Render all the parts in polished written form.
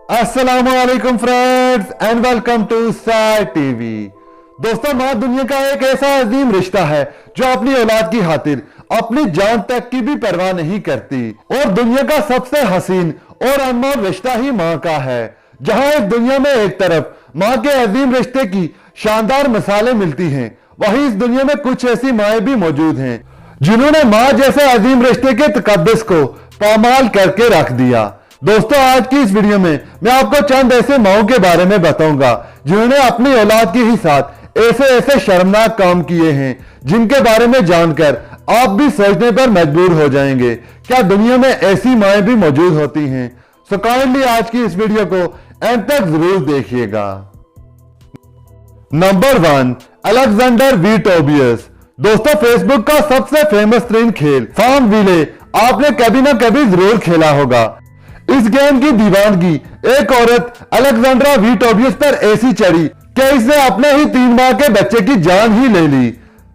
अस्सलामुअलैकुम friends and welcome to Sai TV. दोस्तों, माँ दुनिया का एक ऐसा अजीम रिश्ता है जो अपनी औलाद की खातिर अपनी जान तक की भी परवाह नहीं करती और दुनिया का सबसे हसीन और अनमोल रिश्ता ही माँ का है। जहाँ इस दुनिया में एक तरफ माँ के अजीम रिश्ते की शानदार मिसालें मिलती हैं, वहीं इस दुनिया में कुछ ऐसी माएँ भी मौजूद हैं जिन्होंने माँ जैसे अजीम रिश्ते के तकद्दुस को पामाल करके रख दिया। दोस्तों, आज की इस वीडियो में मैं आपको चंद ऐसे माओं के बारे में बताऊंगा जिन्होंने अपनी औलाद के ही साथ ऐसे ऐसे शर्मनाक काम किए हैं जिनके बारे में जानकर आप भी सोचने पर मजबूर हो जाएंगे, क्या दुनिया में ऐसी माएं भी मौजूद होती हैं। सो काइंडली आज की इस वीडियो को एंड तक जरूर देखिएगा। Number 1, Alexander Vitobius. दोस्तों, फेसबुक का सबसे फेमस तरीन खेल फार्म विले आपने कभी ना कभी जरूर खेला होगा। इस गेम की दीवानगी एक औरत अलेक्जेंड्रा वीटोबियस पर ऐसी चढ़ी कि इसने अपने ही 3 माह के बच्चे की जान ही ले ली।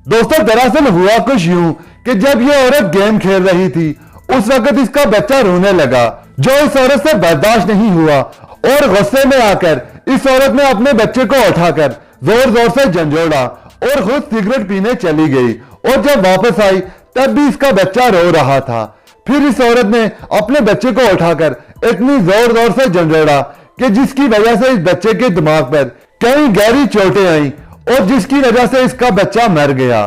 दोस्तों, दरअसल हुआ कुछ यूं कि जब यह औरत गेम खेल रही थी उस वक्त इसका बच्चा रोने लगा, जो इस औरत से बर्दाश्त नहीं हुआ और गुस्से में आकर इस औरत ने अपने बच्चे को उठाकर जोर जोर से झंझोड़ा और खुद सिगरेट पीने चली गई। और जब वापस आई तब भी इसका बच्चा रो रहा था। फिर इस औरत ने अपने बच्चे को उठाकर इतनी जोर जोर से झंझोड़ा कि जिसकी वजह से इस बच्चे के दिमाग पर कई गहरी चोटें आई और जिसकी वजह से इसका बच्चा मर गया।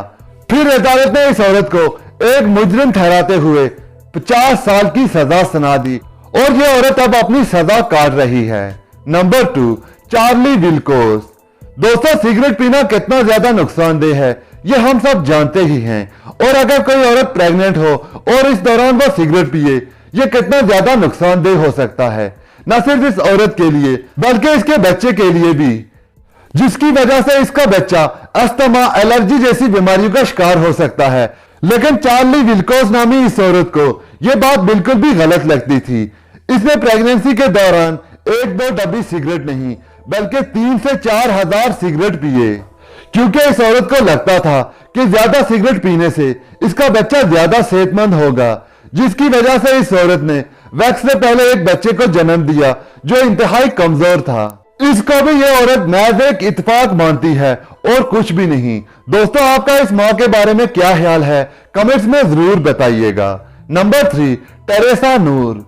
फिर अदालत ने इस औरत को एक मुजरिम ठहराते हुए 50 साल की सजा सुना दी और यह औरत अब अपनी सजा काट रही है। Number 2, Charlie Wilkos. दोस्तों, सिगरेट पीना कितना ज्यादा नुकसानदेह है ये हम सब जानते ही हैं, और अगर कोई औरत प्रेग्नेंट हो और इस दौरान वो सिगरेट पिए, ये कितना ज्यादा नुकसानदेह हो सकता है, न सिर्फ इस औरत के लिए बल्कि इसके बच्चे के लिए भी, जिसकी वजह से इसका बच्चा अस्थमा, एलर्जी जैसी बीमारियों का शिकार हो सकता है। लेकिन चार्ली विल्कोस नामी इस औरत को यह बात बिल्कुल भी गलत लगती थी। इसने प्रेगनेंसी के दौरान 1-2 डब्बी सिगरेट नहीं बल्कि 3 से 4 हजार सिगरेट पिए, क्योंकि इस औरत को लगता था कि ज्यादा सिगरेट पीने से इसका बच्चा ज्यादा सेहतमंद होगा, जिसकी वजह से इस औरत ने वक्त से पहले एक बच्चे को जन्म दिया जो इंतहाई कमजोर था। इसको भी यह औरत महज एक इत्तेफाक मानती है और कुछ भी नहीं। दोस्तों, आपका इस माँ के बारे में क्या ख्याल है कमेंट्स में जरूर बताइएगा। नंबर 3, टेरेसा नूर।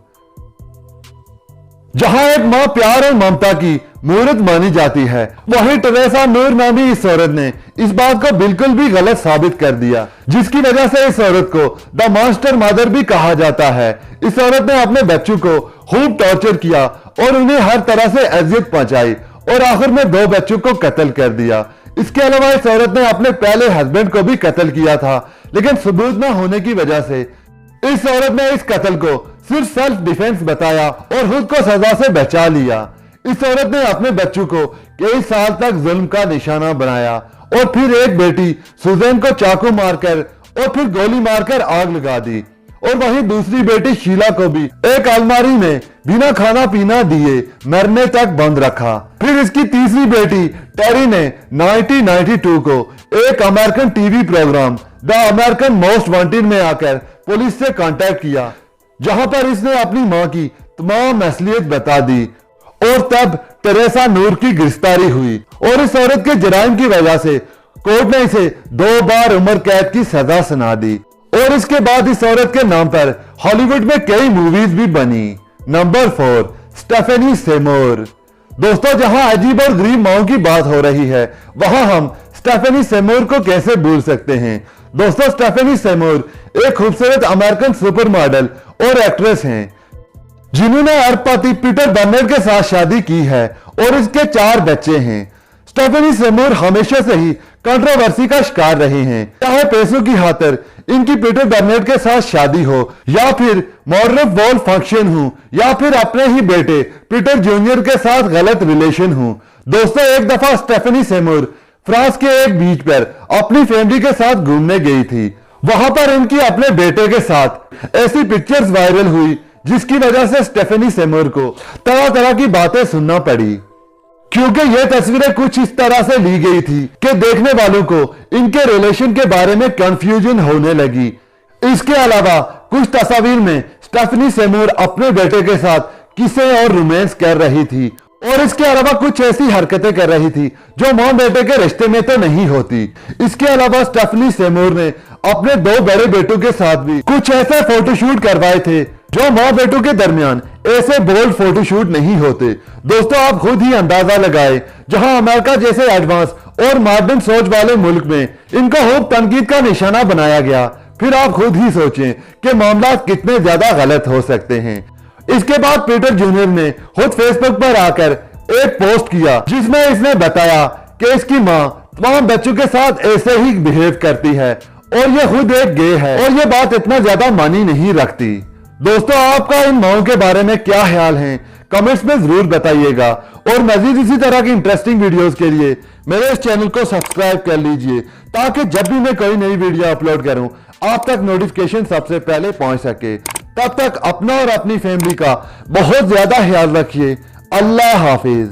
जहां एक माँ प्यार और ममता की मूर्त मानी जाती है, वहीं टेरेसा नूर नामी इस औरत ने इस बात को बिल्कुल भी गलत साबित कर दिया, जिसकी वजह से इस औरत को द मॉन्स्टर मदर भी कहा जाता है। इस औरत ने अपने बच्चों को खूब टॉर्चर किया और उन्हें हर तरह से अजियत पहुंचाई और आखिर में 2 बच्चों को कत्ल कर दिया। इसके अलावा इस औरत ने अपने पहले हस्बैंड को भी कत्ल किया था, लेकिन सबूत न होने की वजह से इस औरत ने इस कत्ल को सिर्फ सेल्फ डिफेंस बताया और खुद को सजा से बचा लिया। इस औरत ने अपने बच्चों को कई साल तक जुल्म का निशाना बनाया और फिर एक बेटी सुजैन को चाकू मारकर और फिर गोली मारकर आग लगा दी, और वहीं दूसरी बेटी शीला को भी एक अलमारी में बिना खाना पीना दिए मरने तक बंद रखा। फिर इसकी तीसरी बेटी टेरी ने 1992 को एक American TV programme the American most wanted में आकर पुलिस से कांटेक्ट किया, जहां पर इसने अपनी मां की तमाम असलियत बता दी और तब टेरेसा नूर की गिरफ्तारी हुई और इस औरत के जराइम की वजह से कोर्ट ने इसे 2 बार उम्र कैद की सजा सुना दी और इसके बाद इस औरत के नाम पर हॉलीवुड में कई मूवीज भी बनी। Number 4, Stephanie Seymour. दोस्तों, जहां अजीब और गरीब माओं की बात हो रही है, वहां हम स्टेफेनी सेमोर को कैसे भूल सकते हैं। दोस्तों, स्टेफेनी सेमोर एक खूबसूरत अमेरिकन सुपर मॉडल और एक्ट्रेस हैं जिन्होंने अरबपति पीटर बर्नेट के साथ शादी की है और इसके 4 बच्चे हैं। स्टेफेनी सेमोर हमेशा से ही कंट्रोवर्सी का शिकार रही हैं, चाहे पैसों की खातिर इनकी पीटर बर्नेट के साथ शादी हो या फिर मॉडर्न वॉल फंक्शन हो या फिर अपने ही बेटे पीटर जूनियर के साथ गलत रिलेशन हो। दोस्तों, एक दफा स्टेफेनी सेमोर फ्रांस के एक बीच पर अपनी फैमिली के साथ घूमने गई थी। वहां पर इनकी अपने बेटे के साथ ऐसी पिक्चर्स वायरल हुई जिसकी वजह से स्टेफेनी सेमोर को तरह तरह की बातें सुनना पड़ी, क्योंकि ये तस्वीरें कुछ इस तरह से ली गई थी कि देखने वालों को इनके रिलेशन के बारे में कंफ्यूजन होने लगी। इसके अलावा कुछ तस्वीर में स्टेफेनी सेमोर अपने बेटे के साथ किसे और रोमांस कर रही थी और इसके अलावा कुछ ऐसी हरकतें कर रही थी जो मां बेटे के रिश्ते में तो नहीं होती। इसके अलावा स्टेफनी सेमूर ने अपने 2 बड़े बेटों के साथ भी कुछ ऐसे फोटोशूट करवाए थे जो मां बेटों के दरमियान ऐसे बोल्ड फोटोशूट नहीं होते। दोस्तों आप खुद ही अंदाजा लगाए, जहां अमेरिका जैसे एडवांस और मॉडर्न सोच वाले मुल्क में इनको खूब तनकीद का निशाना बनाया गया, फिर आप खुद ही सोचें कि मामला कितने ज्यादा गलत हो सकते हैं। इसके बाद पीटर जूनियर ने खुद फेसबुक पर आकर एक पोस्ट किया जिसमें इसने बताया कि इसकी मां तमाम बच्चों के साथ ऐसे ही बिहेव करती है और ये खुद एक गे है और ये बात इतना ज्यादा मानी नहीं रखती। दोस्तों आपका इन माओं के बारे में क्या ख्याल है, कमेंट्स में जरूर बताइएगा और मजीद इसी तरह की इंटरेस्टिंग वीडियोस के लिए मेरे इस चैनल को सब्सक्राइब कर लीजिए ताकि जब भी मैं कोई नई वीडियो अपलोड करूं आप तक नोटिफिकेशन सबसे पहले पहुंच सके। तब तक अपना और अपनी फैमिली का बहुत ज्यादा ख्याल रखिए। अल्लाह हाफिज।